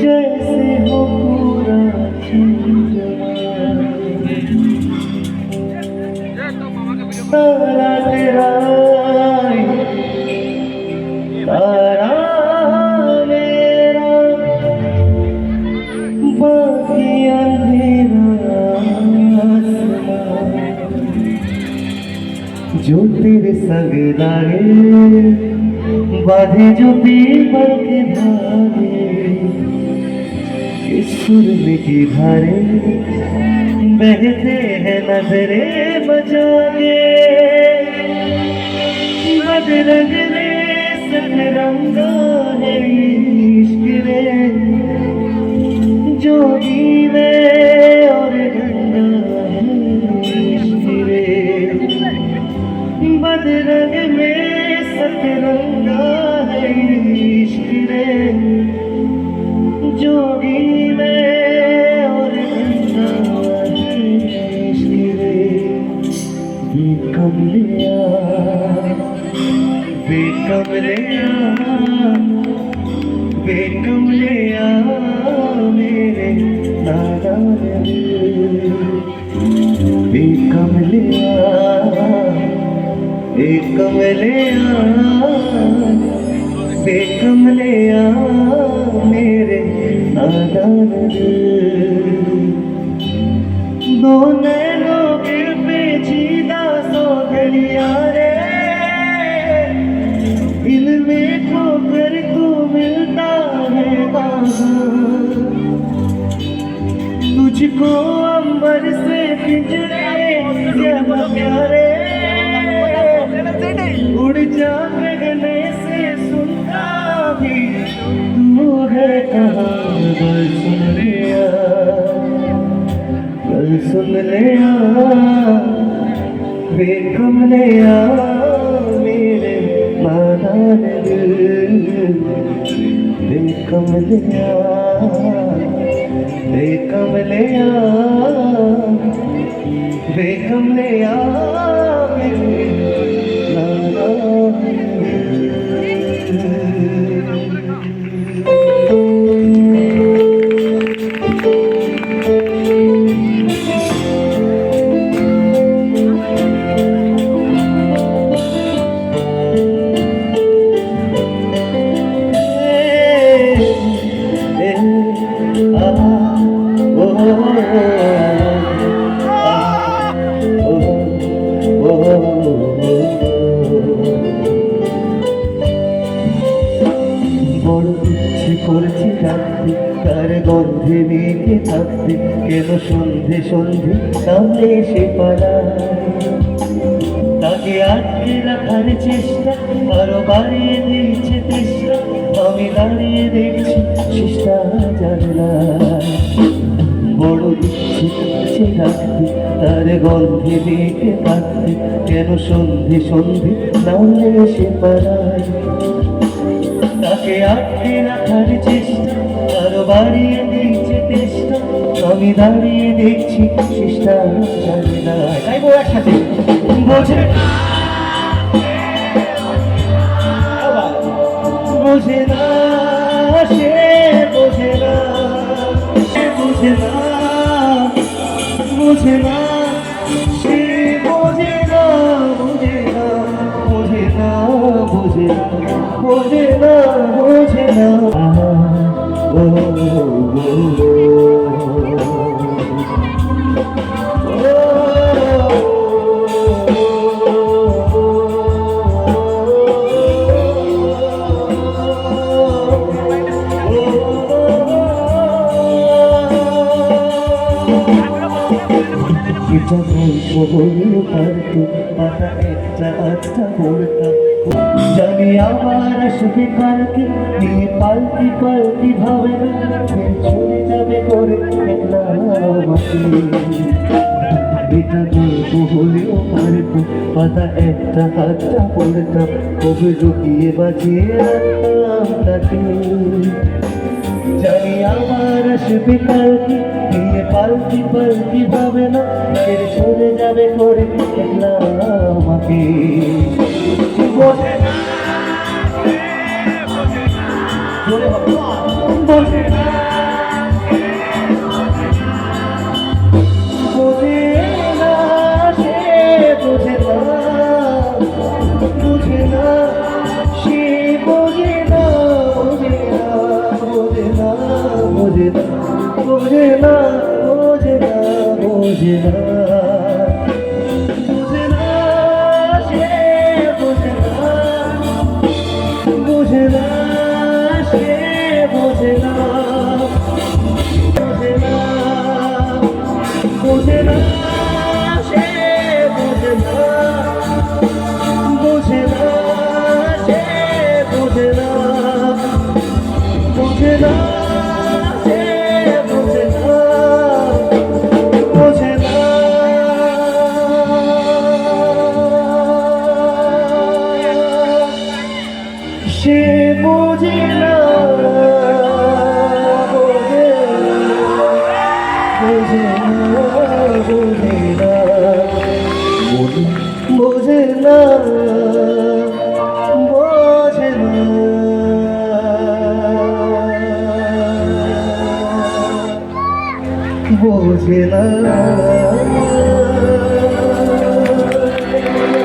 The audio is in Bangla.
जैसे हो पूरा तारा तेरा तारा मेरा बाकी अंधेरा जो तेरे संग लागे बाधे जो दीपक के धागे इस सुर में की धारे बहते हैं नजरे बजागे बदरंग रे सतरंगा है इश्क रे जोगी में और गंगा है इश्क रे बदरंग में सतरंगा है इश्क रे जोगी में और गंगा है इश्क रे बेकमलिया बेकमलिया बेकमलिया मेरे नादान बेकमलिया बेकमलिया बेकमलिया मेरे नादान दो नैनों के पेचीदा सौगलिया रे इनमें खोकर तू मिलता है तुझको अंबर से पिंजरे जब प्यारे उड़ जा गगने से सुनता भी तू है कहाँ सुन लिया बेकमलिया मेरे नादान बेकमलिया बेकमलिया बेकमलिया मेरे नादान করেছি রাখতে তার গন্ধে মেঘে থাকতে কেন সন্ধে সন্ধে নামলে সে পালা তাকে আটকে রাখার চেষ্টা আরো বাড়িয়ে দিয়েছে তৃষ্ণা আমি দাঁড়িয়ে দেখছি চেষ্টা জানলা বড় দিচ্ছে কাছে রাখতে তার গন্ধে মেঘে থাকতে কেন সন্ধে সন্ধে নামলে সে পালায় তাকে আটকে রাখার চেষ্টা আরো বাড়িয়ে দিচ্ছে তেষ্টা আমি দাঁড়িয়ে দেখছি চেষ্টা জানি না তাই বউ একসাথে বোঝে বোঝে না সে বোঝে না সে বোঝে না বোঝে না সে বোঝে না বোঝে না বোঝে না বোঝে না বোঝে না বোঝে না এটা গল্প বললে পারতো পাতা একটা আচ্ছা বলতাম জানি আবার আসবে কালকে নিয়ে পাল্টি পাল্টি ভাবে চলে যাবে করে আমাকে এটা গল্প পাতা একটা হাতটা পড়তাম, কবে লুকিয়ে বাঁচিয়ে রাখতাম তাকে। জানি আমার আসবে কালকে, দিয়ে পাল্টি পাল্টি ভাবে না, ছেড়ে চলে যাবে করে একলা আমাকে। বোঝে না, বোঝে না, বোঝে না, সে বোঝে না, বোঝে না, সে বোঝে না, বোঝে না, বোঝে না, বোঝে না, বোঝে না, বোঝে না, বোঝে না, বোঝে না, সে বোঝে না, বোঝে না, সে বোঝে না, বোঝে না, বোঝে না, সে বোঝে না, বোঝে না, সে বোঝে না, বোঝে না, সে বোঝে না, বোঝে না। সে বোঝে না, বোঝে না, বোঝে না, বোঝে না, বোঝে না, বোঝে না।